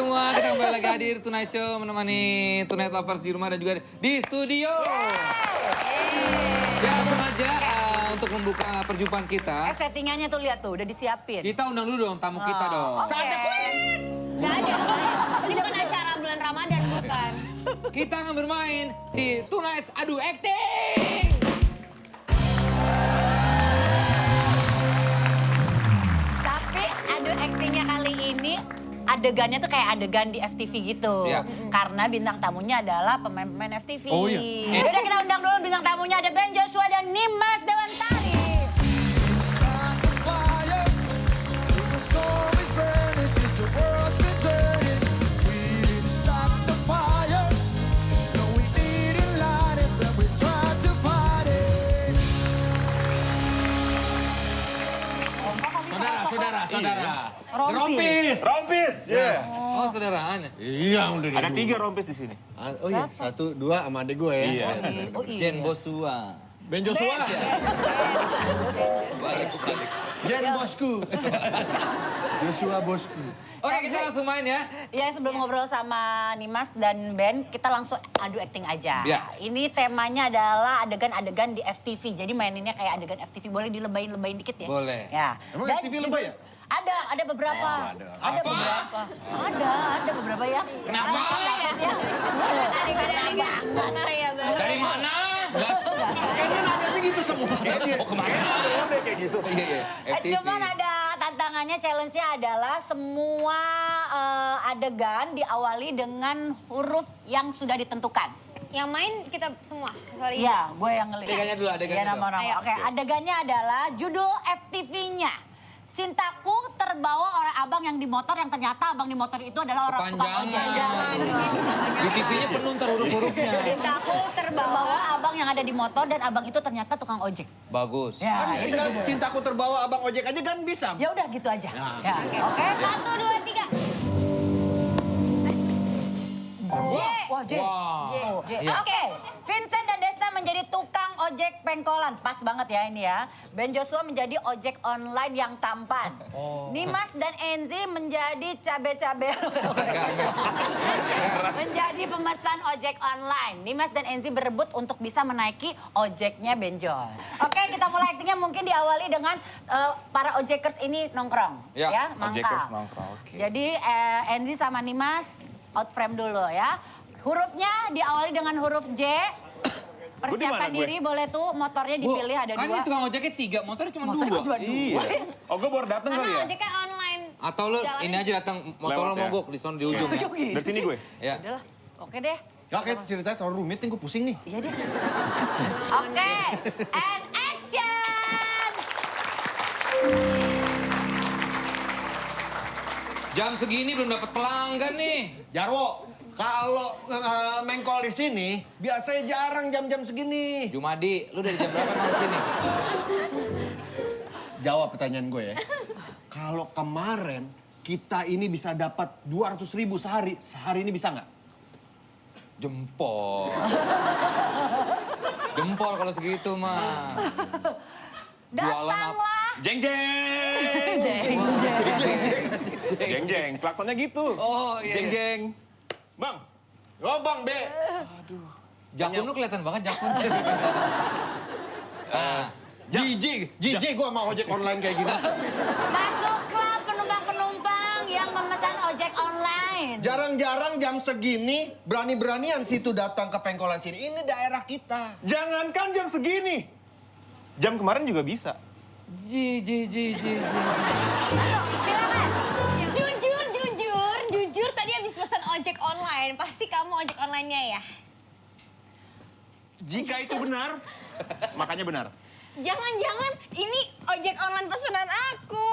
semua, kita kembali lagi hadir Tonight Show menemani Tonight Lovers di rumah dan juga di studio. Ya, langsung aja untuk membuka perjumpaan kita. Settingannya tuh lihat tuh, udah disiapin. Kita undang dulu dong tamu kita dong. Saatnya kuis! Gak ada. Ini bukan acara bulan Ramadan, bukan. Kita akan bermain di Tonight Adu Acting. Tapi adu actingnya kali ini adegannya tuh kayak adegan di FTV gitu. Iya. Karena bintang tamunya adalah pemain-pemain FTV. Oh, iya. Yaudah kita undang dulu bintang tamunya, ada Ben Joshua dan Nimas Dewantari. Saudara. Rompis. Yes. Oh, saudaraan. Iya, udah Ada 3 rompis di sini. Oh iya, 1, 2 sama adek gue ya. Iya. Oh iya. Jen Bosua. Ben Joshua. Jen bosku. Joshua bosku. Oke, kita langsung main ya. Ya sebelum ngobrol sama Nimas dan Ben, kita langsung adu acting aja. Ya. Ini temanya adalah adegan-adegan di FTV. Jadi maininnya kayak adegan FTV. Boleh dilebayin-lebayin dikit ya? Boleh. Ya. Emang Dan FTV lebay ya? Ada beberapa. Ada beberapa. Ada beberapa ya. Kenapa? Dari mana? Kayaknya nadanya gitu semua. Oh, kemana? Kayak gitu. Iya, FTV. Cuman ada tantangannya, challenge-nya adalah semua adegan diawali dengan huruf yang sudah ditentukan. Yang main kita semua. Sorry. Iya, gue yang ngelis. Adegannya dulu, adegannya Iya, nama-nama. dulu. Oke, adegannya adalah judul FTV-nya. Cintaku terbawa oleh abang yang di motor, yang ternyata abang di motor itu adalah orang tukang ojek. Kepanjangan. Di TV-nya penuh ntar huruf-hurufnya. Cintaku Terbawa terbawa. abang yang ada di motor dan abang itu ternyata tukang ojek. Bagus. Ya, Kan tinggal cintaku terbawa abang ojek aja kan bisa. ya udah gitu aja. Ya, oke. 1, 2, 3. Wah, J. Wow. J. Iya. Oke, Vincent dan Desta menjadi tukang ojek pengkolan. Pas banget ya ini ya. Ben Joshua menjadi ojek online yang tampan. Nimas dan Enzi menjadi cabe-cabe. Menjadi pemesan ojek online. Nimas dan Enzi berebut untuk bisa menaiki ojeknya Ben Jos. Oke, kita mulai aktingnya mungkin diawali dengan para ojekers ini nongkrong. Ya, Ya, mangkal. Ojekers nongkrong, oke. Jadi Enzi sama Nimas out frame dulu ya. Hurufnya diawali dengan huruf J. Persiapkan Gua di mana, gue? diri, boleh tuh motornya Bu, dipilih ada kan dua. ini tukang ojeknya 3, motornya cuma Motornya 2. cuma dua. Iya. Oh, gue baru datang kali Karena ya? ojeknya online. Atau lu Jalannya ini aja datang motor Lewat lo ya? mogok di sana di ujung ya. Dari sini gue? Ya. Udahlah, oke deh. Ya kayak ceritanya terlalu rumit nih, gue pusing nih. Iya deh. Oke, and action! Jam segini belum dapat pelanggan nih. Jarwo, kalau mengkol di sini biasanya jarang jam-jam segini. Jumadi, lu dari jam berapa mau sini? Jawab pertanyaan gue ya. Kalau kemarin kita ini bisa dapat 200.000 sehari ini bisa nggak? Jempol. Jempol kalau segitu mah. Jualan apa? Datanglah. Jeng jeng. Jeng jeng. Klaksonnya gitu. Oh, iya, Jeng iya. jeng. Bang. Oh bang, B. Jakun lu kelihatan banget jakun. Jijik gue sama ojek online kayak gini. Masuklah penumpang-penumpang yang memesan ojek online. Jarang-jarang jam segini berani-beranian situ datang ke pengkolan sini. Ini daerah kita. Jangankan jam segini. Jam kemarin juga bisa. Silakan. Jujur tadi habis pesan ojek online. Pasti kamu ojek online-nya ya? Jika itu benar, makanya benar. Jangan-jangan ini ojek online pesanan aku.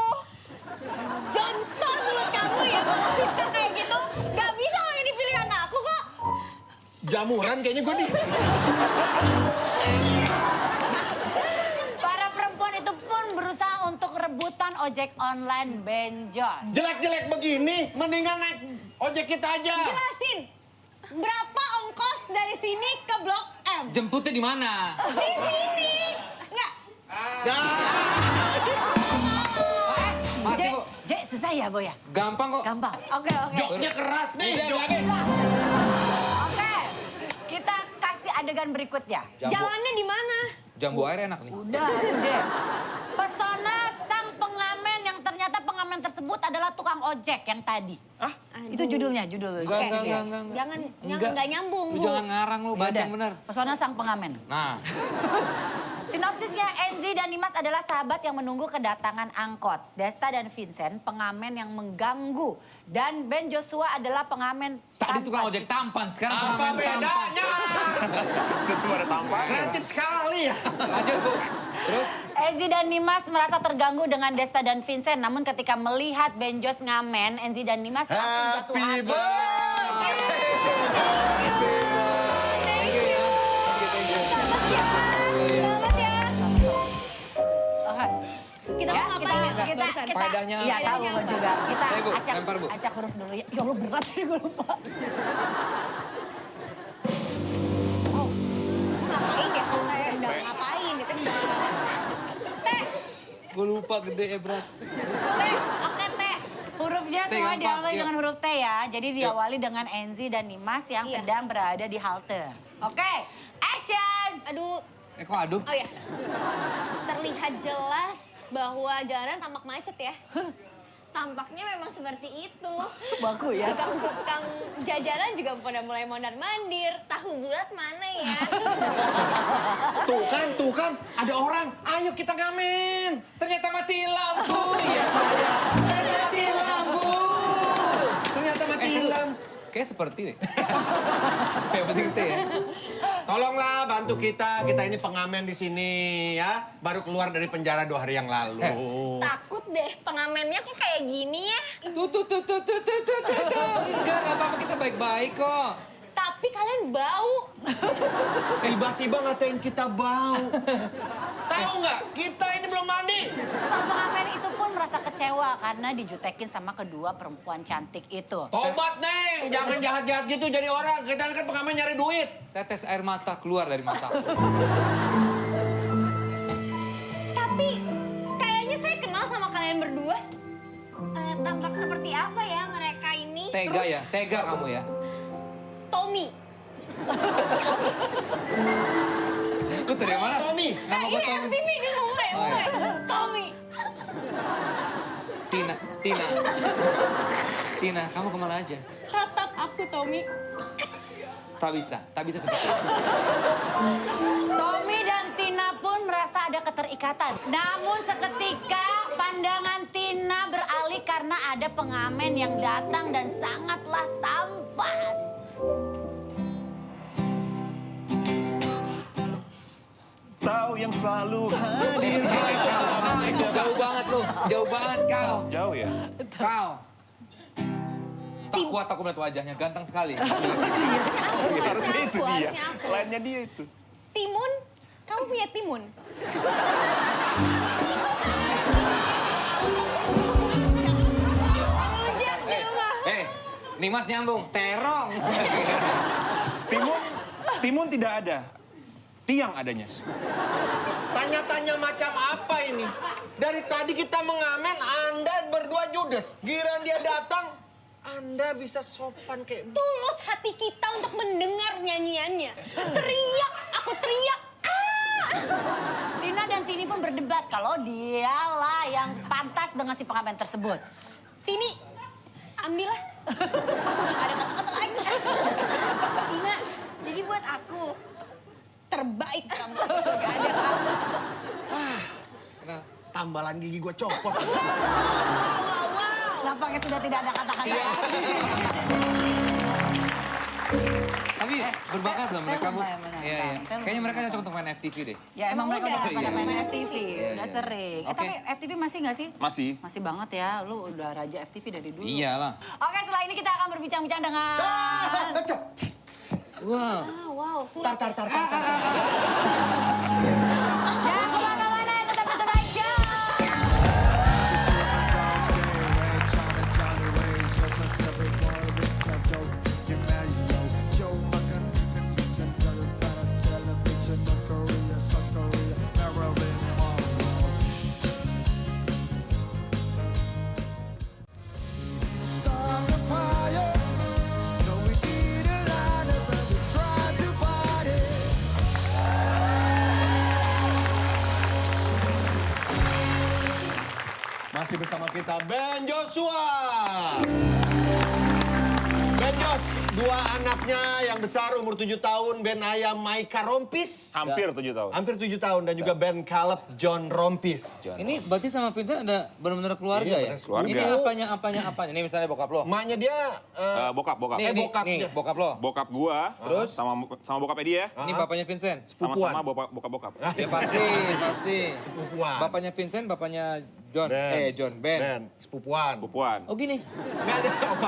Jontor mulut kamu ya, kalau pintar kayak gitu. Gak bisa loh ini pilihan aku kok. Jamuran kayaknya gue nih. Para perempuan itu pun berusaha untuk rebutan ojek online Ben Jos. Jelek-jelek begini, mendingan naik ojek kita aja. Jelasin, berapa ongkos dari sini ke Blok M? Jemputnya di mana? Di sini. Enggak. Mati, Bu. J, Susah ya, Boy ya? Gampang kok. Gampang. Oke. Joknya keras nih. Oke. Kita kasih adegan berikutnya. Jalannya di mana? Jambu air enak nih. Udah. Pesona sang pengamen yang ternyata pengamen tersebut adalah tukang ojek yang tadi. Itu judulnya. Enggak. Jangan nyambung, Lu Bu. jangan ngarang lu, baca Yaudah. yang bener. Pesona sang pengamen. Nah, Sinopsisnya, Enzi dan Nimas adalah sahabat yang menunggu kedatangan angkot. Desta dan Vincent, pengamen yang mengganggu. Dan Ben Joshua adalah pengamen tadi tampan. tukang ojek tampan, sekarang Apa pengamen tampan. bedanya? Itu ada tampaknya. Kreatif sekali ya. Lanjut, Bu. Terus? Enzi dan Nimas merasa terganggu dengan Desta dan Vincent. Namun ketika melihat Ben Jos ngamen, Enzi dan Nimas langsung jatuh Happy hati. birthday. Thank you ya. Thank you. Selamat ya. Oke. Kita mau ngapain ya? Kita Faedahnya iya apa? tahu gue juga. Kita Ayo, Bu, acak, lempar, Bu. acak huruf dulu ya. Ya Allah berat ya gue lupa. Ngapain ya? Udah ngapain? Ditendang. Teh, Gue lupa gede ya berat. teh, oke teh. Hurufnya T semua gampang, diawali yuk. dengan huruf T ya. Jadi diawali dengan Enzi dan Nimas yang Iya. sedang berada di halte. Oke, action! Aduh, Kok aduh? oh ya. Terlihat jelas bahwa jalanan tampak macet ya. Tampaknya memang seperti itu. Baku ya. Tukang-tukang jajanan juga pada mulai mondar-mandir. Tahu bulat mana ya? Tuh kan, ada orang. Ayo kita ngamen. Ternyata mati lampu. Iya saya. Ternyata mati lampu. Ternyata mati lampu. Kayak seperti deh. Yang penting itu ya. Tolonglah bantu kita. Kita ini pengamen di sini ya. Baru keluar dari penjara 2 hari yang lalu. Takut deh, pengamennya kok kayak gini ya? Tuh. Enggak apa-apa, kita baik-baik kok. Tapi kalian bau. Tiba-tiba ngatain kita bau. Tahu nggak? Kita ini belum mandi. Sang pengamen itu pun merasa kecewa karena dijutekin sama kedua perempuan cantik itu. Tobat, Neng. Jangan jahat-jahat gitu jadi orang. Kita kan pengamen nyari duit. Tetes air mata keluar dari mata. Tapi kayaknya saya kenal sama kalian berdua. Tampak seperti apa ya mereka ini? Tega ya, tega kamu ya. Tommy. Lu dari mana? Tommy. Nama Ini gua Tommy. FTV nih mulai. Oh, iya. Tommy. Tina, kamu kemana aja? Tatap aku Tommy. Tak bisa seperti itu. Tommy dan Tina pun merasa ada keterikatan. Namun seketika pandangan Tina beralih karena ada pengamen yang datang dan sangatlah tampan. Tahu yang selalu hadir. Jauh banget lu, jauh banget kau. Jauh ya? Kau. Tak kuat aku melihat wajahnya, ganteng sekali. Harusnya itu dia. Harusnya aku. Lainnya dia itu. Timun? Kamu punya timun? Rujak di rumah. Nimas nyambung, terong. Timun tidak ada. Tiang adanya. Tanya-tanya macam apa ini? Dari tadi kita mengamen, Anda berdua judes. Giran dia datang, Anda bisa sopan kayak... Tulus hati kita untuk mendengar nyanyiannya. Teriak, aku teriak. Tina dan Tini pun berdebat kalau dialah yang pantas dengan si pengamen tersebut. Tini, ambillah. Aku udah gak ada kata-kata lagi. Tina, jadi buat aku. Terbaik kamu, gak ada kamu. Kenapa? Tambalan gigi gue copot. Wow. Nampaknya sudah tidak ada kata-kata. Iya. Tapi berbakat loh mereka, Bu. benar. Iya. Kayaknya mereka cocok untuk main FTV deh. Ya emang mereka udah udah. pada Iya. main FTV, Iya, udah iya. sering. Oke. Tapi FTV masih nggak sih? Masih. Masih banget ya, lu udah raja FTV dari dulu. Iyalah. Oke, setelah ini kita akan berbincang-bincang dengan... Wow. Wow, sulit. Tar. Jangan kemana-mana, tetap nonton aja. kita Ben Joshua. Ben Jos, dua anaknya yang besar umur 7 tahun, Ben Ayam Maika Rompis. Hampir 7 tahun. Hampir 7 tahun dan juga Ben Caleb John Rompis. Ini berarti sama Vincent ada benar-benar keluarga Iya, ya? keluarga. Ini apanya? Ini misalnya bokap lo. Emaknya dia Bokap. Nih, bokap nih, dia. bokap lo. Bokap gua, Terus? sama bokapnya dia, Ini bapaknya Vincent. sama-sama bokap. Ya pasti. sepupuan. Bapaknya Vincent, bapaknya John. Ben. Ben. Ben, sepupuan. Pupuan. Oh gini. Enggak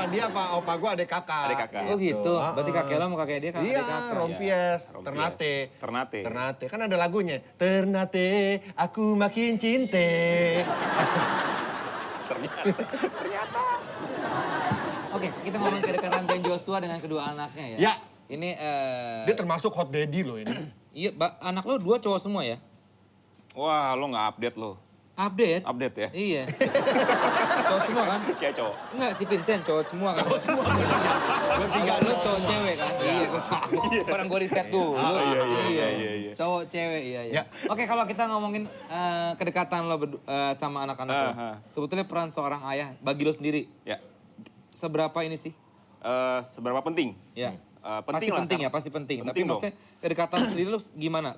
ada opa gua adik kakak. Adik kakak. Oh gitu. Berarti kakek lo sama kakek dia kan Iya, adik kakak. Rompies, Rompies. Ternate. Ternate. Kan ada lagunya. Ternate, aku makin cinta. Ternyata. Oke, kita ngomongin kedekatan Ben Joshua dengan kedua anaknya ya. Ya. Ini Dia termasuk hot daddy loh ini. iya, anak lo dua cowok semua ya? Wah, lo nggak update lo. Update? Update ya? Iya. Cowok semua kan? Cewek cowok. Enggak, si Vincent cowok semua kan? Cowok semua. Bertiga. Lu cowok cewek kan? Iya, gue tahu. Orang gue riset dulu. Iya. Cowok cewek, iya. Ya. Oke, kalau kita ngomongin kedekatan lo sama anak-anak lo. Sebetulnya peran seorang ayah bagi lo sendiri, Ya. seberapa ini sih? Seberapa penting? Ya. Penting lah, Penting ya, pasti penting. Penting Tapi dong. maksudnya kedekatan sendiri lo gimana?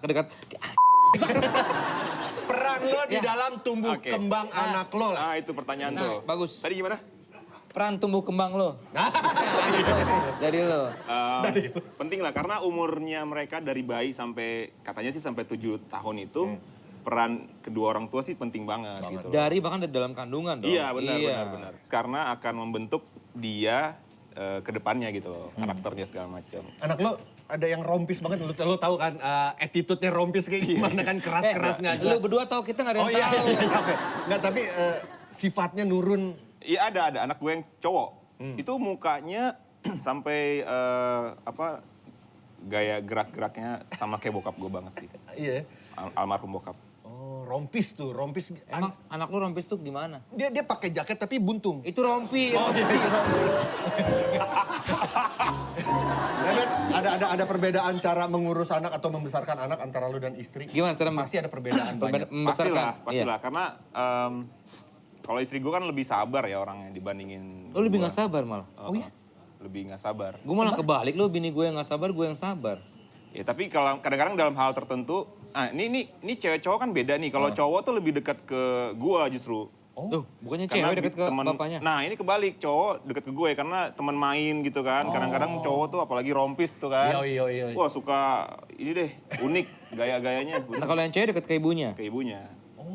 Peran lo di Ya. dalam tumbuh Oke. kembang anak lo lah. Ah, itu pertanyaan Nah, tuh. bagus. Tadi gimana? Peran tumbuh kembang lo. Dari lo. Penting lah, karena umurnya mereka dari bayi sampai, katanya sih sampai 7 tahun itu, peran kedua orang tua sih penting banget gitu loh. Dari bahkan dari dalam kandungan dong. Iya, benar. Karena akan membentuk dia ke depannya gitu loh, karakternya segala macam. Anak lo ada yang rompis banget, lo tahu kan attitude-nya rompis kayak gimana kan keras-kerasnya. Lu berdua tahu kita nggak ada yang Oh iya, tahu. oke. Nggak, tapi sifatnya nurun. Iya ada anak gue yang cowok. Itu mukanya sampai gaya gerak-geraknya sama kayak bokap gue banget sih. Iya. Almarhum bokap. Oh, rompis tuh, rompis. Emang anak lu rompis tuh gimana? Dia pakai jaket tapi buntung. Itu rompi. Oh, iya. Ada perbedaan cara mengurus anak atau membesarkan anak antara lu dan istri? Gimana cara Pasti ada perbedaan banyak. membesarkan? Pastilah. Karena kalau istri gue kan lebih sabar ya orangnya dibandingin. Lu lebih gua. nggak sabar malah. Oh iya? Lebih nggak sabar. Gue malah kebalik, lu bini gue yang nggak sabar, gue yang sabar. Ya tapi kalau kadang-kadang dalam hal tertentu, ini cewek cowok kan beda nih. Kalau cowok tuh lebih dekat ke gua justru. Tuh, bukannya Karena cewek deket ke bapaknya. Nah ini kebalik, cowok deket ke gue karena teman main gitu kan. Kadang-kadang cowok tuh apalagi rompis tuh kan. Iya. Wah suka ini deh, unik gaya-gayanya. Nah kalau yang cewek deket ke ibunya. Ke ibunya.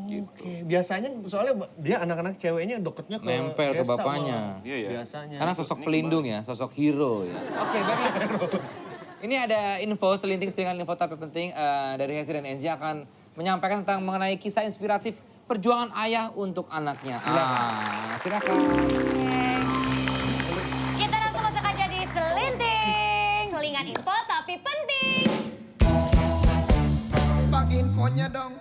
Oke, biasanya soalnya dia anak-anak ceweknya deketnya ke Nempel ke Gesta, bapaknya. Bang. Iya ya. Biasanya. Karena sosok pelindung ya, sosok hero ya. Oke, baiklah. Ini ada info selinting selingan info tapi penting dari Hesti dan Enzi akan menyampaikan tentang mengenai kisah inspiratif perjuangan ayah untuk anaknya. Silakan. Kita langsung masuk aja di selinting. Selingan info tapi penting. Bang infonya dong.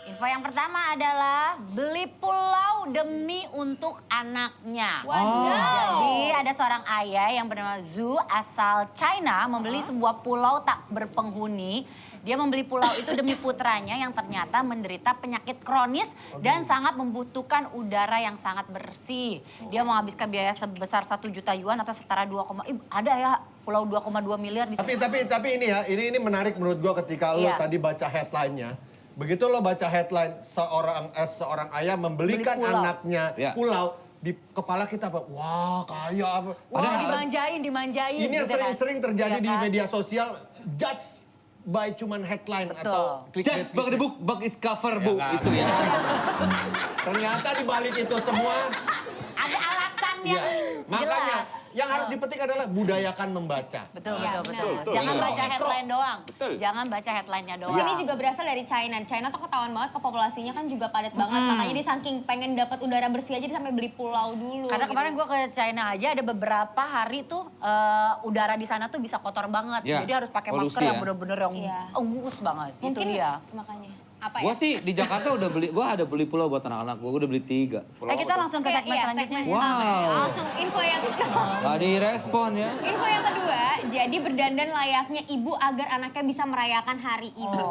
Info yang pertama adalah beli pulau demi untuk anaknya. Wow. Jadi ada seorang ayah yang bernama Zhu asal China membeli sebuah pulau tak berpenghuni. Dia membeli pulau itu demi putranya yang ternyata menderita penyakit kronis dan sangat membutuhkan udara yang sangat bersih. Dia menghabiskan biaya sebesar 1 juta yuan atau setara 2, ada ya pulau 2,2 miliar di Tapi ini ya, ini menarik menurut gua ketika lo Iya. tadi baca headline-nya. Begitu lo baca headline seorang ayah membelikan Beli pulau. anaknya Ya. pulau, di kepala kita apa? Wah, kaya apa? Wah, Padahal dimanjain ini yang gitu kan. sering terjadi Iya di kan? media sosial, judge by cuman headline Betul. atau clickbait. Just bug the book, bug is cover bu. kan? Itu ya. Ternyata di balik itu semua, Ada alasan yang makanya jelas. yang harus dipetik adalah budayakan membaca. Betul, Iya, betul. betul. Jangan Betul. baca headline doang. Betul. Jangan baca headline-nya doang. Terus ini juga berasal dari China. China tuh ketahuan banget populasinya kan juga padat banget. Makanya dia saking pengen dapat udara bersih aja dia sampai beli pulau dulu. Karena gitu. kemarin gue ke China aja ada beberapa hari tuh udara di sana tuh bisa kotor banget. Ya, Jadi harus pakai polusi masker yang ya. bener-bener yang Iya. bagus banget. Mungkin Itu dia. makanya. Apa Gue ya? sih di Jakarta udah beli pulau buat anak-anak gue udah beli 3. Kita langsung ke segmen selanjutnya. segmen pertama ya. Langsung info yang Gak direspon ya. Info yang kedua, jadi berdandan layaknya ibu agar anaknya bisa merayakan hari ibu.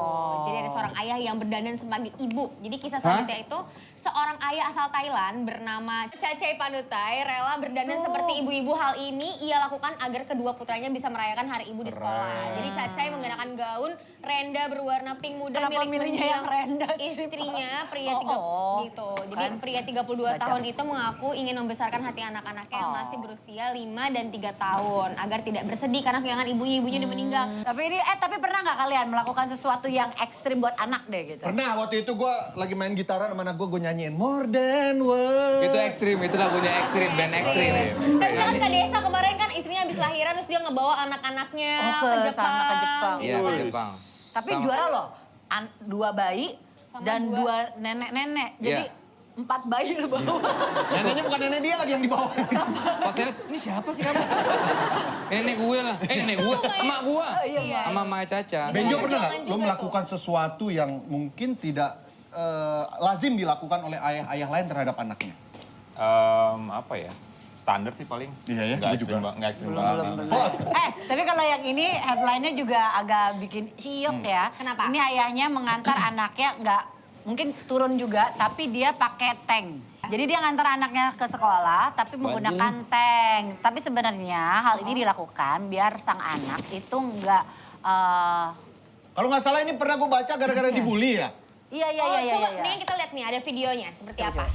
Jadi ada seorang ayah yang berdandan sebagai ibu. Jadi kisah selanjutnya itu seorang ayah asal Thailand bernama Cacai Panutai rela berdandan seperti ibu-ibu. Hal ini ia lakukan agar kedua putranya bisa merayakan hari ibu di sekolah. Jadi Cacai mengenakan gaun renda berwarna pink muda Kenapa milik milihnya yang renda sih? istrinya pria gitu. Jadi Kan? pria 32 tahun itu mengaku ingin membesarkan hati anak-anaknya yang masih berusia 5 dan 3 tahun agar tidak bersedih karena kehilangan ibunya udah meninggal. Tapi pernah nggak kalian melakukan sesuatu yang ekstrim buat anak deh gitu? Pernah waktu itu gue lagi main gitaran sama anak gue nyanyiin More Than Words. Itu ekstrim, itu lagunya ekstrim, band ekstrim. Tapi misalkan ke desa kemarin kan istrinya habis lahiran terus dia ngebawa anak-anaknya ke ke Jepang. sana, ke Jepang. Iya, ke Jepang. Tapi Sama- juara loh, 2 bayi Sama dan 2 2 nenek-nenek. Jadi Iya. 4 bayi lu bawa. Neneknya bukan nenek dia lagi yang dibawa. Pas saya lihat, ini siapa sih kamu? Ini nenek gue lah. Nenek gue, emak gue. Iya. Sama Maya Caca. Benjo pernah Jangan nggak juga lo tuh. melakukan sesuatu yang mungkin tidak lazim dilakukan oleh ayah-ayah lain terhadap anaknya? Apa ya? Standar sih paling. Iya ya, Nggak gua ekstrim, juga. nggak ekstrim banget sih. Oh, Tapi kalau yang ini headline-nya juga agak bikin syok ya. Kenapa? Ini ayahnya mengantar anaknya nggak mungkin turun juga, tapi dia pakai tank. Jadi dia ngantar anaknya ke sekolah, tapi menggunakan tank. Tapi sebenarnya hal ini dilakukan biar sang anak itu nggak... kalau nggak salah ini pernah gue baca gara-gara dibully ya? Iya. Coba nih kita lihat nih ada videonya seperti apa.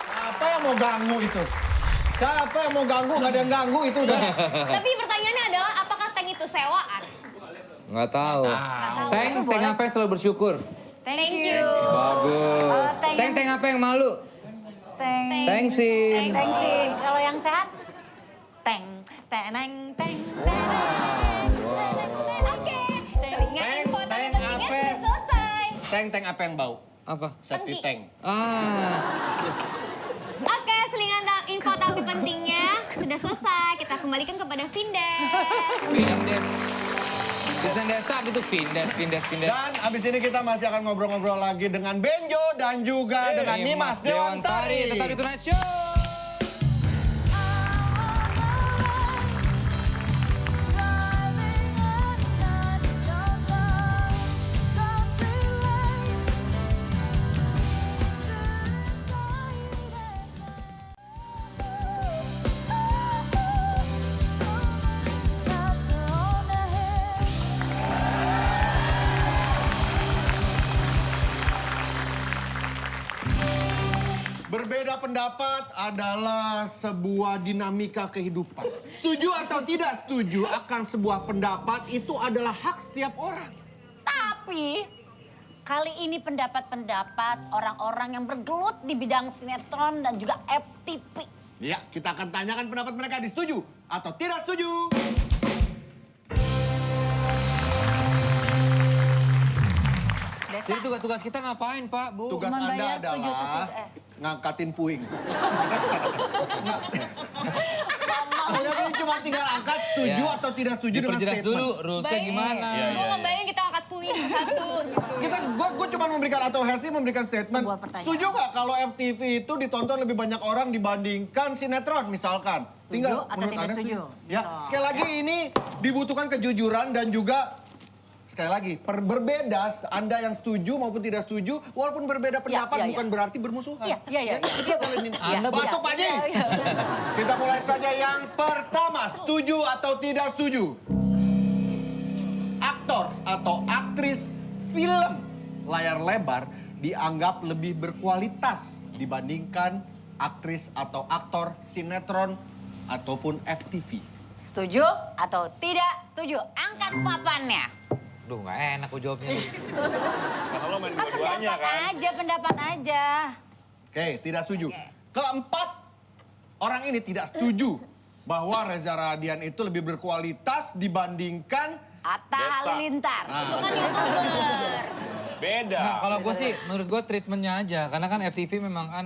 Siapa yang mau ganggu itu? Siapa yang mau ganggu? Gak ada yang ganggu itu udah. Tapi pertanyaannya adalah apakah tank itu sewaan? Nggak tahu. Teng apa yang selalu bersyukur? Thank you. Bagus. Teng. Teng apa yang malu? Tank. Thanksin. Tank sih. Kalau yang sehat? Tank. Teneng. Oke, selingan info tapi pentingnya sudah selesai. Tank apa yang bau? Apa? Septic Tangki. tank. Oke, selingan info tapi pentingnya sudah selesai. Kita kembalikan kepada Vindes. Vindes. Desa desa gitu Vindes. Dan abis ini kita masih akan ngobrol-ngobrol lagi dengan Benjo dan juga dengan Nimas Dewantari. Tetap di Tonight Show. Berbeda pendapat adalah sebuah dinamika kehidupan. Setuju atau tidak setuju akan sebuah pendapat itu adalah hak setiap orang. Tapi kali ini pendapat-pendapat orang-orang yang bergelut di bidang sinetron dan juga FTV. Ya, kita akan tanyakan pendapat mereka di setuju atau tidak setuju. Jadi tugas kita ngapain Pak, Bu? Tugas Cuman Anda bayar setuju, adalah ngangkatin puing. Nggak. Pokoknya ini cuma tinggal angkat setuju Ya. atau tidak setuju dengan Diperjelas statement. dulu rulesnya gimana. Gue ngebayang kita angkat puing satu gitu. Gue cuma memberikan atau Hesti memberikan statement. Sebuah pertanyaan. Setuju nggak kalau FTV itu ditonton lebih banyak orang dibandingkan sinetron misalkan? Setuju atau menurut tidak Anda setuju? Ya, Gitu. sekali lagi ini dibutuhkan kejujuran dan juga sekali lagi berbeda Anda yang setuju maupun tidak setuju walaupun berbeda pendapat iya. bukan berarti bermusuhan. Iya. Itu boleh nih. Anda Batuk Pak Ji. Iya. Kita mulai saja yang pertama, setuju atau tidak setuju? Aktor atau aktris film layar lebar dianggap lebih berkualitas dibandingkan aktris atau aktor sinetron ataupun FTV. Setuju atau tidak setuju? Angkat papannya. Duh, nggak enak gue jawabnya. Karena lo main dua-duanya kan. Pendapat aja. Oke, tidak setuju. Keempat, orang ini tidak setuju bahwa Reza Radian itu lebih berkualitas dibandingkan Atta Desta. Halilintar. Itu kan YouTuber. Beda. Nah, kalau gue sih, menurut gue treatmentnya aja. Karena kan FTV memang kan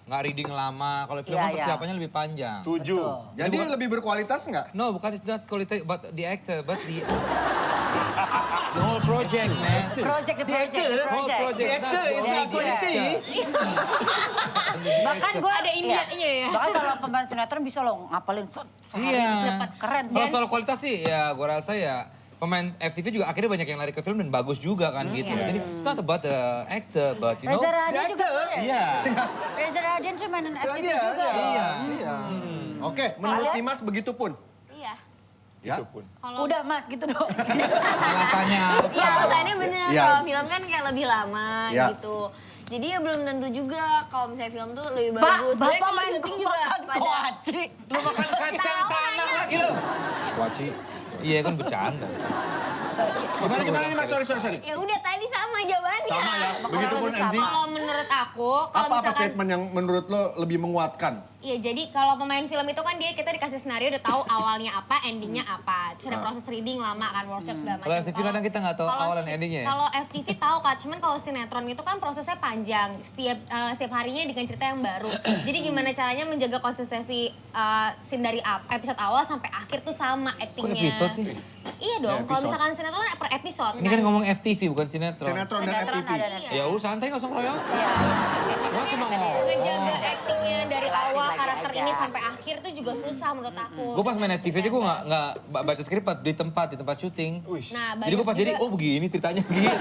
nggak reading lama. Kalau film Iya, kan iya. persiapannya lebih panjang. Setuju. jadi lebih berkualitas nggak? No, bukan it's not quality, but the actor, but the whole project, man. The project. Whole project. The actor is not quality. Bahkan gue Ada Indianya ya. Bahkan kalau pemain sinetron bisa loh ngapalin sehari Iya. cepat keren. Kalau Dan soal kualitas sih, ya gue rasa ya pemain FTV juga akhirnya banyak yang lari ke film dan bagus juga kan gitu. Jadi it's not about the actor, but you know. Reza Radian The juga actor. keren. Iya. Reza Radian tuh mainan FTV Iya, juga. iya. Iya. Oke, menurut Kalian? Dimas begitu pun. Iya. Ya. Itu pun. Udah mas gitu dong. Alasannya. Iya, alasannya bener. Iya. Kalau film kan kayak lebih lama Iya. gitu. Jadi ya belum tentu juga kalau misalnya film tuh lebih bagus. Sebenarnya Bapak kalau main syuting juga makan pada kuaci. Lu makan kacang tanah lagi lu. Waci. Iya kan bercanda. Gimana nih Mas? Sorry. ya udah tadi sama jawabannya. Sama ya. Begitupun Enzi. Kalau menurut aku, kalau Apa misalkan statement yang menurut lo lebih menguatkan? Iya, jadi kalau pemain film itu kan kita dikasih skenario udah tahu awalnya apa, endingnya apa. Terus ada proses reading lama kan, workshop segala macam. Kalau FTV kadang kita nggak tahu kalau awal dan endingnya ya? Kalau FTV tahu kan, cuman kalau sinetron itu kan prosesnya panjang. Setiap harinya dengan cerita yang baru. Jadi gimana caranya menjaga konsistensi scene dari episode awal sampai akhir tuh sama Kok actingnya. episode sih? Iya dong, Ya, kalau episode. misalkan sinetron kan per episode. Ini kan ngomong FTV bukan sinetron. Sinetron dan Sinetron FTV. ada Ya udah santai nggak usah ngeroyok. Iya. Gua cuma ngomong. Ngejaga actingnya dari Jelasin awal lagi karakter aja. ini sampai akhir tuh juga susah menurut aku. Gue pas main FTV aja gue nggak baca skrip di tempat syuting. Nah, Jadi gue pas jadi oh begini ceritanya gitu.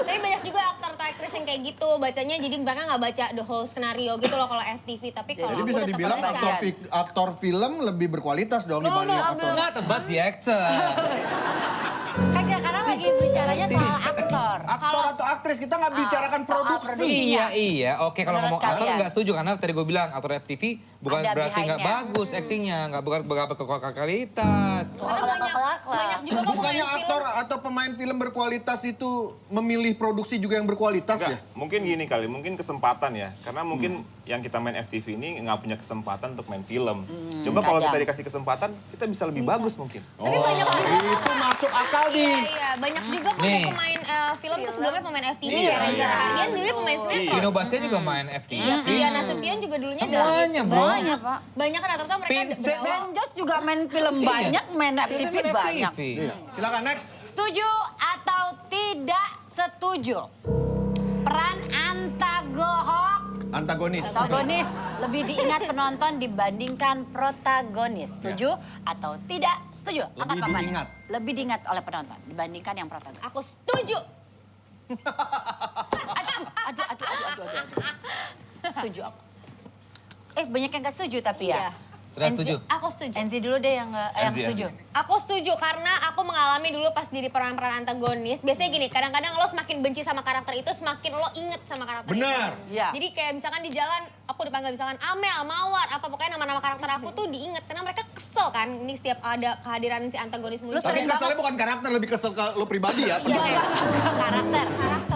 Tapi banyak juga aktor atau aktris yang kayak gitu bacanya, jadi mereka nggak baca the whole skenario gitu loh kalau FTV. Tapi kalau Jadi aku bisa tetap dibilang baca. aktor film lebih berkualitas dong dibanding aktor. Not about the actor. Kan kadang lagi bicaranya soal aktor. Aktor atau aktris, kita nggak bicarakan soal produksi. Iya. Oke kalau Menurut ngomong aktor kalian? nggak setuju karena tadi gue bilang aktor FTV bukan Ada berarti nggak behind-nya. bagus actingnya, nggak berkualitas. Karena banyak juga kok Bukannya pemain aktor film. atau pemain film berkualitas itu memilih produksi juga yang berkualitas ya? Enggak, mungkin gini kali, mungkin kesempatan ya. Karena mungkin yang kita main FTV ini nggak punya kesempatan untuk main film. Coba kalau kadang. kita dikasih kesempatan, kita bisa lebih bagus mungkin. Oh, itu masuk akal di. Iya, banyak juga kok Nih. yang pemain film tuh sebelumnya pemain FTV Iya, ya. Reza iya. Radian dulunya pemain sinetron. Vino Bastian juga main FTV. Iya, Nasution juga dulunya Semuanya, dari- Bro. Banyak, Pak. Banyak kan rata-rata mereka Vincent berawal. Ben Jos juga main film Iya. banyak, main FTV Main banyak. FTV. Iya. Silakan next. Setuju atau tidak setuju? Peran Antagonis. antagonis lebih diingat penonton dibandingkan protagonis. Setuju atau tidak setuju? Apa Lebih papannya? diingat. Lebih diingat oleh penonton dibandingkan yang protagonis. Aku setuju. Aduh. Setuju aku. Banyak yang gak setuju tapi ya. Iya. Tidak setuju. Aku setuju. Enzi dulu deh yang Enzi, setuju. Aku setuju karena aku mengalami dulu pas jadi peran-peran antagonis. Biasanya gini, kadang-kadang lo semakin benci sama karakter itu, semakin lo inget sama karakter Benar. itu. Iya. Jadi kayak misalkan di jalan, aku dipanggil misalkan Amel, Mawar, apa pokoknya nama-nama karakter aku tuh diinget. Karena mereka kesel kan, ini setiap ada kehadiran si antagonis muncul. Tapi sering keselnya bukan karakter, lebih kesel ke lo pribadi ya. Iya, Karakter.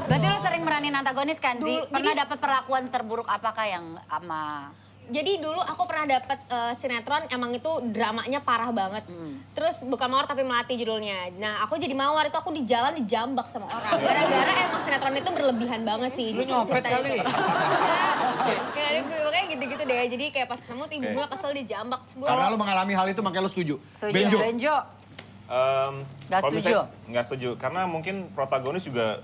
Berarti lo sering meranin antagonis kan, Zi? Dulu, Pernah jadi- dapat perlakuan terburuk apakah yang sama... Jadi dulu aku pernah dapet sinetron emang itu dramanya parah banget. Terus bukan Mawar tapi Melati judulnya. Nah aku jadi Mawar itu aku di jalan dijambak sama orang. Gara-gara emang sinetron itu berlebihan banget sih. Lu nyopet kali. Ya, kayak gitu-gitu deh. Jadi kayak pas ketemu ibu gue kesel dijambak. Terus gue, Karena lo mengalami hal itu makanya lo setuju. Setuju. Benjo. Nggak Kalau setuju? misalnya nggak setuju, karena mungkin protagonis juga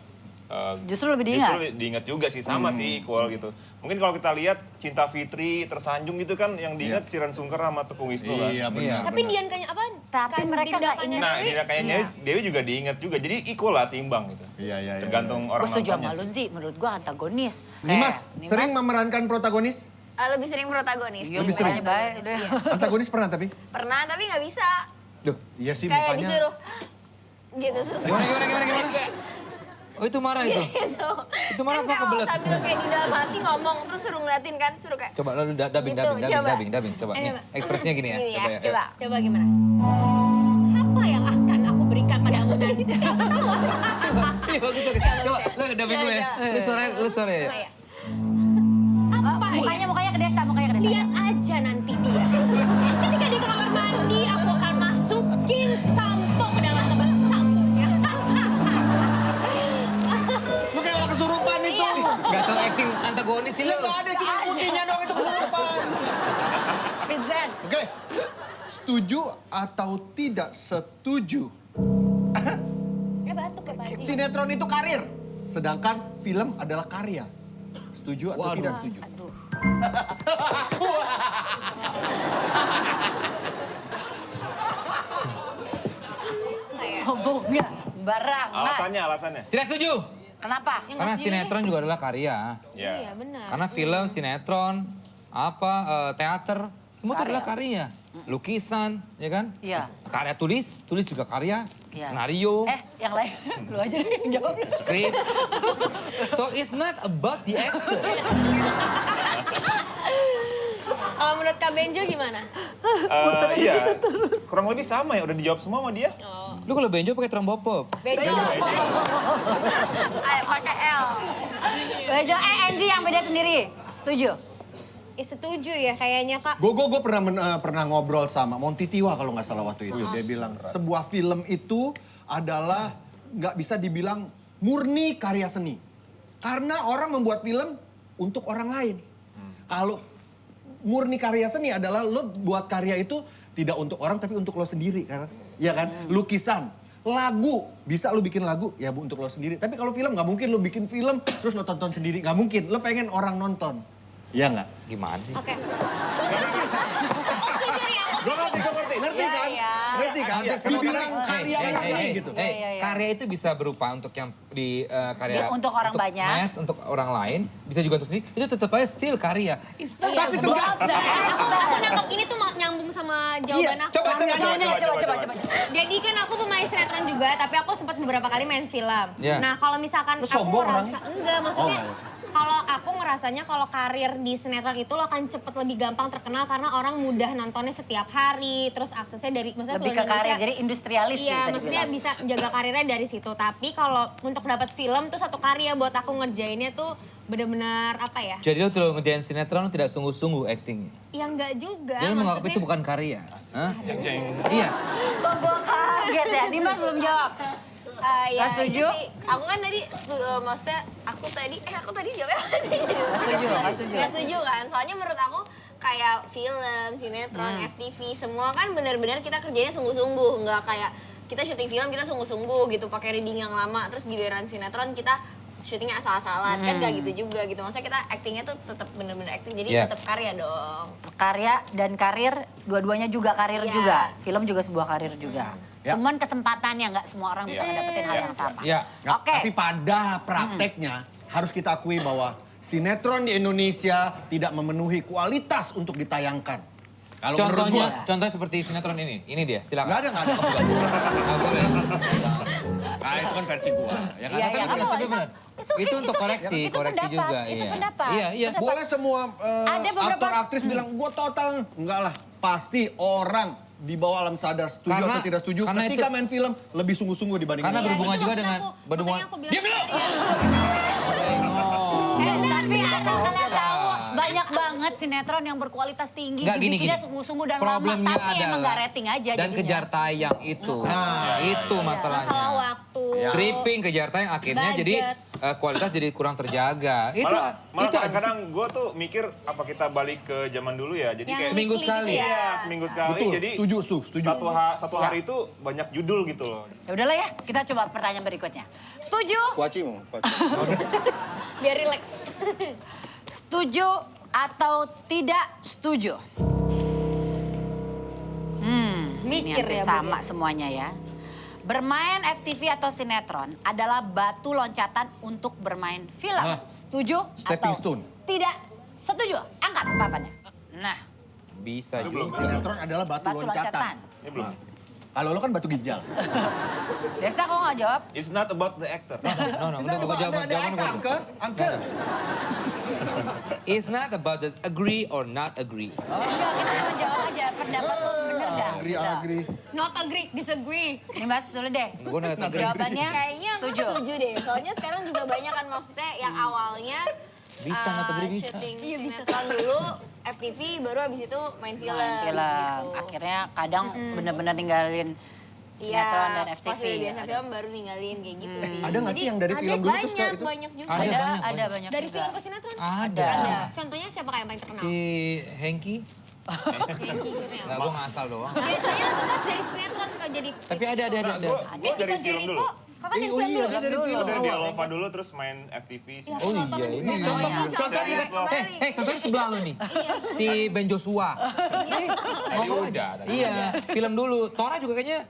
Justru lebih diingat? Justru diingat juga sih, sama sih equal gitu. Mungkin kalau kita lihat Cinta Fitri, Tersanjung gitu kan yang diingat Siren Sungker sama Tepung Wisnu kan. Iya benar. tapi benar. Dian kayaknya apa? Tapi mereka nggak ingat. Nah, kayaknya Dewi juga diingat juga. Jadi equal lah, seimbang gitu. Iya. Tergantung orang Gue setuju sama nontonnya lu, sih. Zi. Menurut gue antagonis. Dimas, sering memerankan protagonis? Lebih sering protagonis. Iya, Lebih sering. baik, udah. Antagonis pernah tapi? Pernah tapi nggak bisa. Duh, iya sih Kayak mukanya. disuruh gitu susah. Gimana? Oh itu marah itu? Gitu. Itu marah apa Kan kalau kebelet? sambil kayak di dalam hati ngomong terus suruh ngeliatin kan, suruh kayak Coba lalu dubbing. Gitu, coba. Coba. Ini, Nih, Mbak. ekspresinya gini ya. Gini Coba ya. coba. Coba gimana? Apa yang akan aku berikan padamu nanti? Iya bagus. Coba lu dubbing gue ya. Coba. Lu suara ya. Apa ya? Mukanya ke Desta. Lihat aja nanti dia. Ketika dia ke kamar mandi, aku akan masukin sampo ke dalam tempat samponya. Lu kayak orang kesurupan itu. Gak tau acting antagonis sih Ya lu. nggak ada, cuma putihnya dong itu kesurupan. Vincent. Oke, setuju atau tidak setuju? Batuk ya, Pak Haji. Sinetron itu karir, sedangkan film adalah karya. Setuju atau tidak setuju? Aduh. Ngomongnya sembarangan. Alasannya. Tidak setuju. Kenapa? Karena sinetron juga adalah karya. Ya. Iya benar. Karena film, sinetron, teater, semua itu adalah karya. Lukisan, ya kan? Iya. Karya tulis juga karya. Iya. Skenario, Yang lain, lu aja deh yang jawab. skrip. So it's not about the actor. Kalau menurut Kak Benjo gimana? Iya, kurang lebih sama ya, udah dijawab semua sama dia. Lu kalau benjo pakai trombopop. Benjo. Ayo pakai L. Bejo, NG yang beda sendiri. Setuju? Setuju ya kayaknya Kak. Gue pernah ngobrol sama Monty Tiwa kalau nggak salah waktu itu. Dia bilang sebuah film itu adalah nggak bisa dibilang murni karya seni. Karena orang membuat film untuk orang lain. Kalau murni karya seni adalah lo buat karya itu tidak untuk orang tapi untuk lo sendiri kan. Ya kan? Lukisan, lagu, bisa lo bikin lagu ya bu untuk lo sendiri. Tapi kalau film nggak mungkin lo bikin film terus lo tonton sendiri. Nggak mungkin, lo pengen orang nonton. Iya nggak? Gimana sih? Oke. Gue ngerti. Ngerti kan? Iya. Ngerti kan? Dibilang karya orang lain gitu. Karya itu bisa berupa untuk yang di karya Untuk orang banyak. mass, untuk orang lain, bisa juga untuk sendiri. Itu tetap aja still karya. Tapi tegak. Aku nangkep ini tuh nyanggum sama jawaban aku. Coba. Jadi kan aku pemain sinetron juga, tapi aku sempat beberapa kali main film. Iya. Nah kalau misalkan Lu aku sombong ngerasa, orangnya? enggak maksudnya Oh, kalau aku ngerasanya kalau karir di sinetron itu lo akan cepet lebih gampang terkenal karena orang mudah nontonnya setiap hari, terus aksesnya dari maksudnya Lebih seluruh ke karir, Indonesia. jadi industrialis Iya, bisa maksudnya dibilang. bisa jaga karirnya dari situ. Tapi kalau untuk dapat film tuh satu karya buat aku ngerjainnya tuh bener-bener apa ya? Jadi lo kalau ngerjain sinetron lo tidak sungguh-sungguh actingnya. Ya enggak juga. Jadi lo menganggap maksudnya- itu bukan karya. Hah? Ceng. Iya. Kok gue kaget ya? Dimas belum jawab. Ya, Nggak setuju? itu sih. Aku kan tadi, maksudnya aku tadi jawabnya apa sih? Nggak setuju. Nggak setuju kan? Soalnya menurut aku kayak film, sinetron, FTV, semua kan benar-benar kita kerjanya sungguh-sungguh. Nggak kayak kita syuting film kita sungguh-sungguh gitu, pakai reading yang lama. Terus giliran sinetron kita syutingnya asal-asalan. Kan nggak gitu juga gitu. Maksudnya kita actingnya tuh tetap benar-benar acting. Jadi Iya. tetap karya dong. Karya dan karir, dua-duanya juga karir Iya. juga. Film juga sebuah karir juga. Ya. Cuman kesempatannya nggak semua orang bisa ngedapetin hal yang sama. Iya. Nggak, Oke. Tapi pada prakteknya harus kita akui bahwa sinetron di Indonesia tidak memenuhi kualitas untuk ditayangkan. Kalau menurut Contohnya, gua, contoh seperti sinetron ini. Ini dia, silakan. nggak ada. Nggak boleh. Nah, itu kan versi gua, ya kan? Iya, Tapi iya. benar, tapi benar. It's okay, Itu untuk it's okay. koreksi, Itu koreksi pendapat, juga. itu Iya. pendapat. Iya. Boleh semua Ada beberapa- aktor aktris bilang gua total enggak lah. Pasti orang di bawah alam sadar setuju Karena- atau tidak setuju karena ketika itu- main film lebih sungguh-sungguh dibanding Karena yang lain. berhubungan itu juga maksud dengan aku. berhubungan. Makanya aku bilang Diam dulu. Tapi asal kalian tahu, banyak banget sinetron yang berkualitas tinggi, Nggak, gini. dibikinnya sungguh-sungguh dan lama, Problemnya tapi emang adalah nggak rating aja dan jadinya. kejar tayang itu. Itu masalahnya. masalah waktu. Stripping kejar tayang akhirnya Budget. jadi kualitas jadi kurang terjaga. Malah itu aja kadang-kadang gue tuh mikir apa kita balik ke zaman dulu ya. Jadi Yang kayak seminggu weekly sekali. gitu Iya, seminggu sekali. Betul, Jadi setuju. satu hari itu banyak judul gitu loh. Ya udahlah ya, kita coba pertanyaan berikutnya. Setuju? Kuacimu. Biar relax. Setuju atau tidak setuju? Ini Mikir hampir ya, Bu, sama ya. semuanya ya. Bermain FTV atau sinetron adalah batu loncatan untuk bermain film. Nah, Setuju stepping atau stone. tidak setuju? Angkat papannya. Nah, bisa juga. Sinetron adalah batu batu loncatan. loncatan. Ini belum. Kalau lo kan batu ginjal. Desta kok nggak jawab? It's not about the actor. No, Kita untuk jawaban angka. It's not about the agree or not agree. Enggak, kita cuma jawab aja pendapat lo bener nggak? Agree. Not agree, disagree. Nih Mas, dulu deh. Gue nggak agree. Jawabannya Kayaknya aku setuju. setuju deh. Soalnya sekarang juga banyak kan maksudnya yang awalnya Bisa, kategori bisa. syuting sinetron dulu, FTV, baru abis itu main film. Main film. Gitu. Akhirnya kadang bener-bener ninggalin sinetron dan Iya, FTV. pas udah biasa film baru ninggalin kayak gitu sih. Ada nggak sih yang dari film dulu terus ke itu? Banyak juga. Ada. Ada banyak Dari juga. film ke sinetron? Ada. Contohnya siapa kayak yang paling terkenal? Si Hengki. Hengki Kurniawan. Nah, gue ngasal doang. Biasanya lantas dari sinetron ke jadi... Tapi ada. Nah, gue dari film dulu. Kakak dari Oh film iya, dulu. dia dari film. Dari Dialova dulu terus main FTV. Oh iya, ini contohnya, contohnya sebelah lu nih. Si Ben Joshua. Ngomong udah. aja. Iya, film dulu. Tora juga kayaknya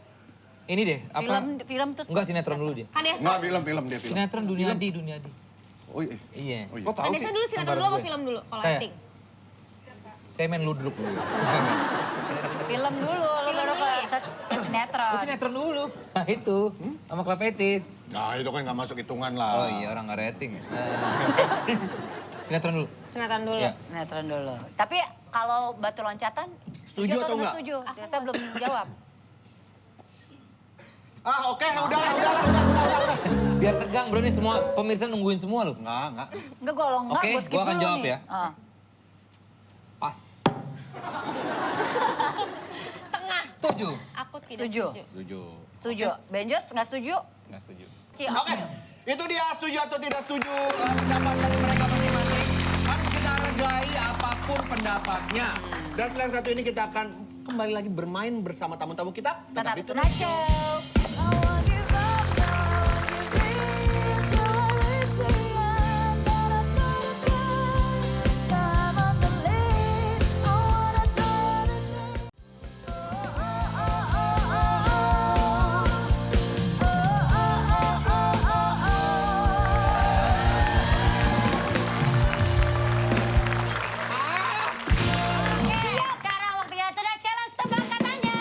ini deh, apa? Film tuh Enggak, sinetron dulu dia. Kadesa. Nggak, film dia film. Sinetron Dunia Di. Oh iya. Iya. Oh iya. Kok tahu sih? Kadesa dulu sinetron dulu apa film dulu? Kalau Saya. acting. Saya main ludruk dulu. film dulu, lu Film baru dulu ya? ke sinetron. Oh, sinetron dulu. Nah itu, sama Klepetis. Nah itu kan nggak masuk hitungan lah. Oh iya, orang nggak rating. Sinetron dulu. Sinetron dulu. Iya. Sinetron dulu. Tapi kalau batu loncatan, Setuju atau nggak? Setuju. Saya belum jawab. Ah oke, udah. Biar tegang bro, nih semua pemirsa nungguin semua loh. Nggak. Enggak, kalau enggak, Oke, gue skip gua akan dulu jawab nih. ya. Ah. Pas. Setuju. Aku tidak Setuju. setuju. Setuju. Benjos nggak setuju? Nggak setuju. Ci, Oke, itu dia setuju atau tidak setuju pendapat dari mereka masing-masing. Harus kita hargai apapun pendapatnya. Dan selain satu ini kita akan kembali lagi bermain bersama tamu-tamu kita. Tetap di Tonight Show. Sekarang waktunya Tonight Challenge tebak katanya.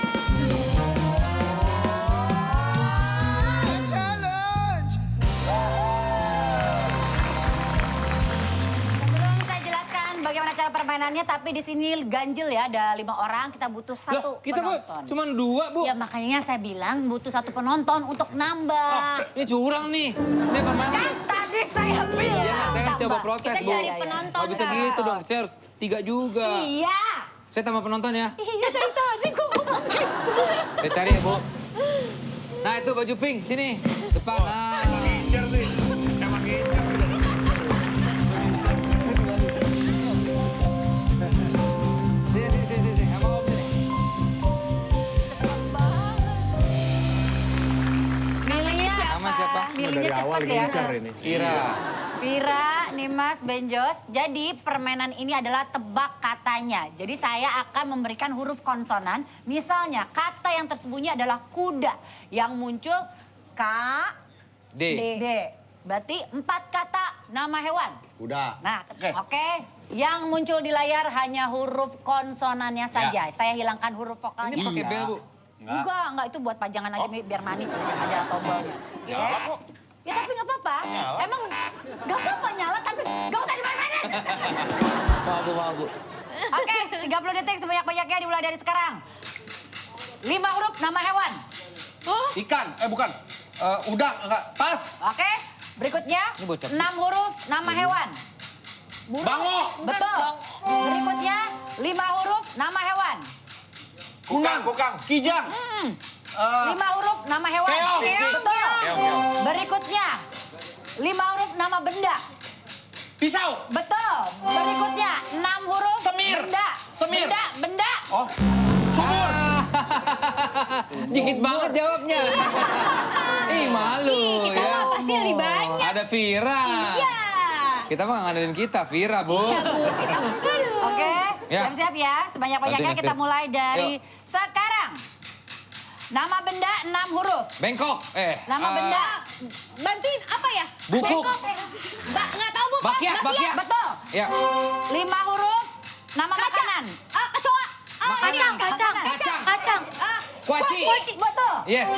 Sebelum saya jelaskan bagaimana cara permainannya, tapi di sini ganjil ya, ada 5 orang, kita butuh Loh, satu kita kok penonton. cuma 2 bu. Ya makanya saya bilang butuh satu penonton untuk nambah. Ini curang nih. Ini permainan. Kan tadi saya bilang. Ya, saya kan coba tambah. protes Kita bu. cari penonton, Nggak bisa Kak. gitu dong, saya harus 3 juga. Iya. Saya tambah penonton ya. Iya dari tadi gue ngomong gitu. Saya cari ya bu. Nah itu baju pink, sini. Depan, nah. Ngincer sih. Emang ngincer. Sini. Sama om sini. Namanya siapa? Nama siapa? Milihnya Dari awal cepet ya. ngincer ini. Kira. Vira, Nimas, Benjos. Jadi permainan ini adalah tebak katanya. Jadi saya akan memberikan huruf konsonan. Misalnya kata yang tersembunyi adalah kuda. Yang muncul K, D. D. Berarti 4 kata nama hewan. Udah. Nah, Oke. oke. Yang muncul di layar hanya huruf konsonannya saja. Saya hilangkan huruf vokalnya. Ini pakai bel bu. Enggak, itu buat pajangan aja biar manis aja, ada tombolnya. Nyala kok. Ya tapi nggak apa-apa. Nyala. Emang nggak apa-apa nyala, tapi nggak usah dimain-mainin. Maaf bu. Oke, 30 detik sebanyak-banyaknya dimulai dari sekarang. 5 huruf nama hewan. Ikan, bukan. Udang, enggak. Pas. Oke, berikutnya Ini bocah. 6 huruf nama hewan. Bango. Betul. Berikutnya 5 huruf nama hewan. Kunang. Kukang. Kijang. 5 huruf nama hewan. Keong. Betul. Keong. Berikutnya 5 huruf nama benda. Pisau. Betul. Berikutnya 6 huruf Semir. benda. Semir. Benda. Oh. Sumur. Dikit banget jawabnya. Ih malu Kita ya. mah pasti lebih banyak. Ada Vira. Iya. Kita mah ngadain kita, Vira bu. Oke, Ya. siap-siap ya. Sebanyak-banyaknya Bantuin, kita Fir. mulai dari Yuk. sekarang. Nama benda 6 huruf. Bengkok. Nama benda. Bantuin apa ya? Buku. Bengkok. Nggak tahu bu. Bakiak. Betul. Ya. 5 huruf. Nama makanan. Kecoa. Makanan. Kacang. Kuaci. Betul. Yes.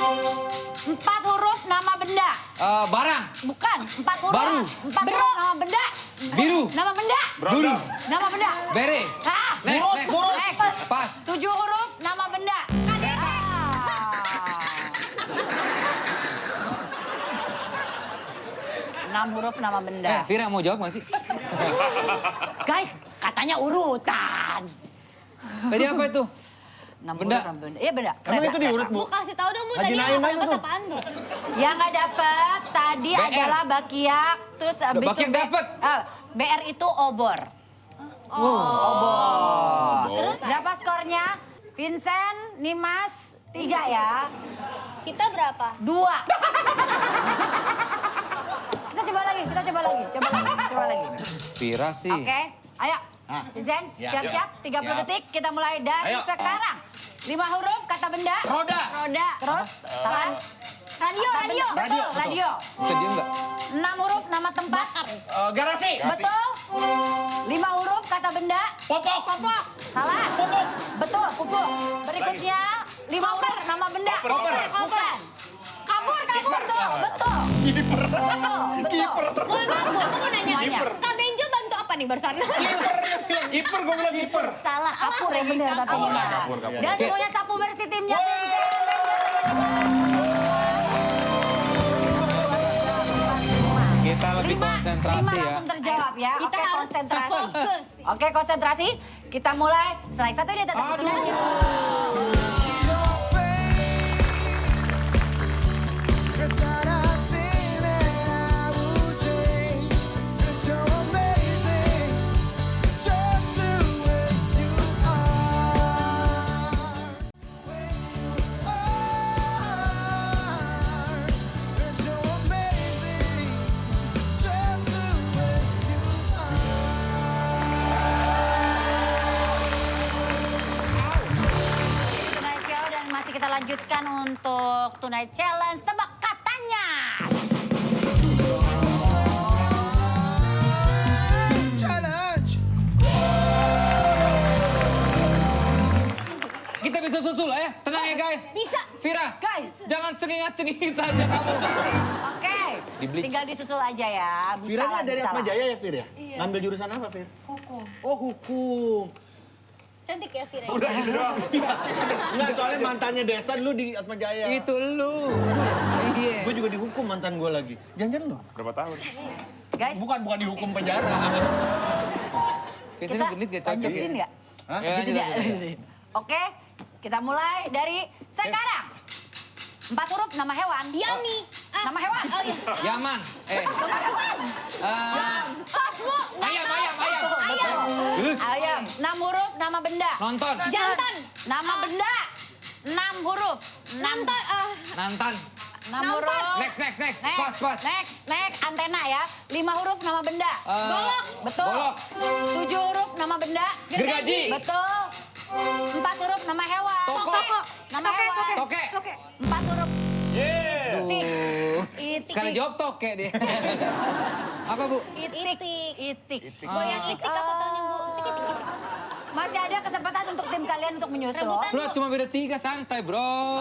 4 huruf nama benda. Barang. Bukan. 4 huruf. Baru. 4 huruf nama benda. Biru. Nama benda. Berondong. Nama benda. Bere. Next. Next. Next. Pas. 7 huruf nama benda. Enam huruf nama benda. Vira mau jawab gak sih? Guys, katanya urutan. Tadi apa itu? 6 Benda. huruf 6 benda. Iya benda. Emang Kereta, itu diurut, kereta. Bu? Bu kasih tahu dong Bu, Haji tadi Naim yang aja dapat tuh. apaan Bu? Yang nggak dapet tadi BR. adalah bakiak, terus habis Bakiak itu dapet. BR itu obor. Terus berapa skornya? Vincent, Nimas, 3 ya. Kita berapa? 2. Kita coba lagi. Coba lagi. Vira sih. Oke, ayo. Ah. Vincent, Ya. siap-siap. 30 Siap. detik, kita mulai dari Ayo. sekarang. 5 huruf, kata benda. Roda. Roda. Terus, salah. Radio, Kata radio. benda. Betul, betul. radio. Bisa diem nggak? 6 huruf, nama tempat. Garasi. Betul. 5 huruf, kata benda. Popok. Popok. Salah. Pupuk. Betul, pupuk. Berikutnya, 5 huruf, nama benda. Koper. Bukan. Kabur, betul, betul. Kiper. Betul, betul. Kiper. Mohon maaf Bu, aku mau nanya. Semuanya. Kak Benjo bantu apa nih barusan? Kiper, gue bilang kiper. Salah, kapur yang bener tapi Kapur. benar. Kapur. Dan semuanya sapu bersih timnya Kita lebih konsentrasi lima ya. langsung terjawab ya. Kita Oke, harus konsentrasi. fokus. Oke, konsentrasi. Kita mulai. Strike 1 dia tetap satu aja. Tonight Show dan masih kita lanjutkan untuk Tonight Challenge. Tebak katanya. Kita bisa susul ya. Tenang ya guys. Bisa. Vira, Guys. jangan cengengak-cengengin saja kamu. Oke. Di bleach. Tinggal disusul aja ya. Bisa Vira lah, ini dari bisa Atma lah. Jaya ya, Fir ya? Ngambil jurusan apa, Fir? Hukum. Oh, hukum. Cantik ya Vira? Udah itu doang. Enggak, soalnya mantannya Desta dulu di Atma Jaya. Itu lu. Iya. Gue juga dihukum mantan gue lagi. Jangan-jangan lu? Berapa tahun? Guys, Bukan dihukum penjara. Biasanya kita genit gak cocok lanjutin ya. nggak? Hah? Ya, lanjut, Tidak. lanjut. Oke, kita mulai dari sekarang. 4 huruf nama hewan. Yami. Nama hewan. Oh iya. Yaman. Nama hewan. Pas Bu. Ayam. Ayam. 6 huruf nama benda. Nonton. Jantan. Nama benda. 6 huruf. Nonton. Nantan. 6 huruf. Next. Next. Pas. Next. Antena ya. 5 huruf nama benda. Golok. Betul. Golok. 7 huruf nama benda. Gergaji. Betul. 4 huruf nama hewan. Toko. Nama hewan. Toke. 4 huruf. Tuh. Kalau jawab toke dia. Apa Bu? Itik. Goyang itik aku taunya Bu. Masih ada kesempatan untuk tim kalian untuk menyusul. Rebutan. Bro, cuma beda 3, santai bro.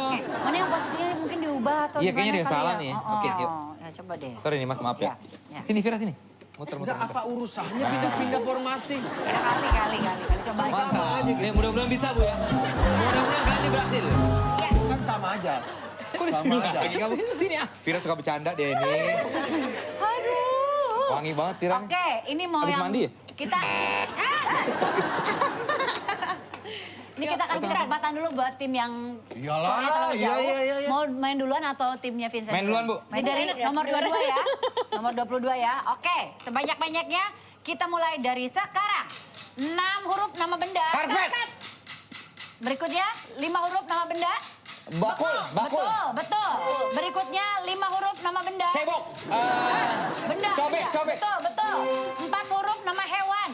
Oke, mana yang posisinya mungkin diubah atau Iya, kayaknya gimana dia kali salah ya? nih ya. Oh, Oke, yuk. Ya, coba deh. Sorry nih mas, maaf ya. Ya. Sini Vira, sini. Muter. Enggak, apa urusannya pindah-pindah formasi? Kali. Coba aja. Mantap. aja gitu. Nih, mudah-mudahan bisa Bu ya. Mudah-mudahan kalian ini berhasil. Kan sama aja. Kok Sama disini aja. lagi kamu? Sini ah. Vira suka bercanda deh ini. Aduh. Wangi banget Vira. Oke, ini mau Habis yang mandi ya? kita. Ini kita kasih kesempatan dulu buat tim yang Iyalah, skornya terlalu iya, jauh. iya. Mau main duluan atau timnya Vincent? Main duluan, Bu. Main dari nomor 22 ya. Nomor 22 ya. Oke, sebanyak-banyaknya kita mulai dari sekarang. 6 huruf nama benda. Karpet. Berikutnya 5 huruf nama benda. Bakul. Betul. Berikutnya 5 huruf nama benda. Cebok. Benda. Cobek. Betul. 4 huruf nama hewan.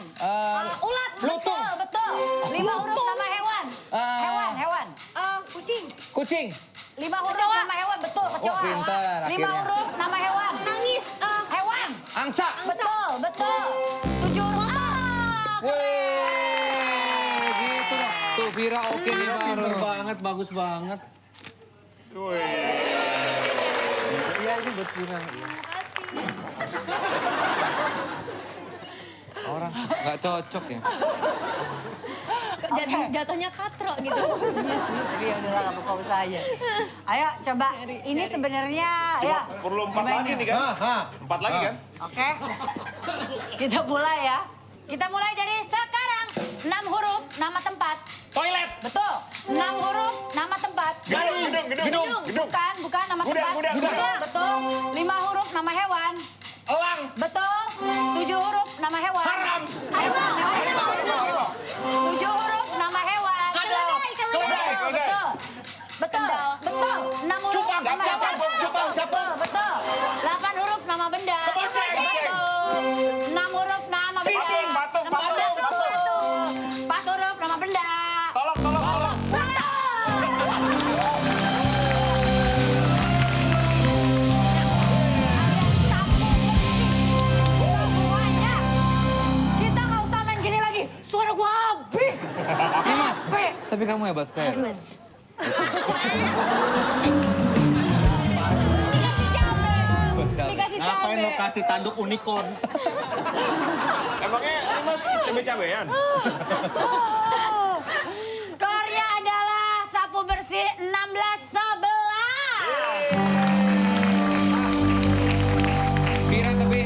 Ulat. Lutung. Betul. 5 huruf nama hewan. Hewan. Kucing. 5 huruf nama hewan. Betul, kecoa. pintar 5 akhirnya. huruf nama hewan. Nangis. Hewan. Angsa. Betul. 7 huruf. Wih, gitu dong. Tuh Vira oke nih Pinter baru. banget, bagus banget. Iya, ini buat Vira. Iya. Orang nggak cocok ya. jatuhnya katro gitu. Iya sih, tapi ya udahlah gak apa-apa usaha aja. Ayo coba, ini sebenarnya Cuma ya. perlu 4 lagi nih kan? Hah? 4 lagi kan? Oke, kita mulai ya. Kita mulai dari sekarang. 6 huruf, nama tempat. Toilet! Betul. 6 huruf, nama tempat. Gedung. Bukan nama Gudang, tempat. gudang. Betul. 5 huruf, nama hewan. Elang! Betul. 7 huruf, nama hewan. Haram. Harimau. 7 huruf, nama hewan. Keledai. Betul. Betul. 6 huruf, Cupang. nama hewan. Capung. Betul. 8 huruf, nama benda. Keboceng. Betul. 6 huruf, nama benda. Piting. Patung. Betul. 4 huruf, nama benda. Tolong. Semuanya. Kita nggak usah main gini lagi. Suara gua habis. Capek. Tapi kamu hebat sekali. Dikasih Ngapain cabe. lo kasih tanduk unicorn? Emangnya ini mas cabe-cabean? Skornya adalah sapu bersih 16-11. Vira tapi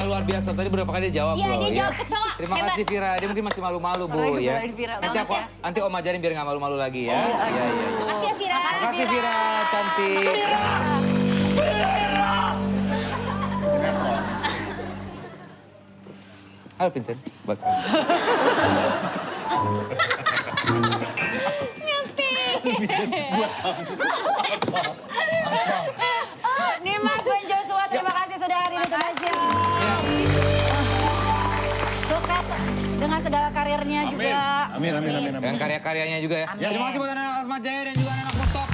luar biasa. Tadi berapa kali dia jawab Iya, loh. dia ya. jawab kecoa. Terima Hebat. kasih Vira. Dia mungkin masih malu-malu Bu Keren, ya. keren, Vira. Nanti Banget ya. nanti Om ajarin biar nggak malu-malu lagi ya. Iya. Makasih ya Vira. Terima kasih Vira, cantik. Sinetron. Halo Vincent. Buat kamu. Nih Mas Ben Joshua, terima kasih sudah hadir di aja. Ya. Sukses dengan segala karirnya juga. Amin. Dengan karya-karyanya juga ya. Amin. Terima kasih buat anak-anak Atma Jaya dan juga anak-anak Rooftop.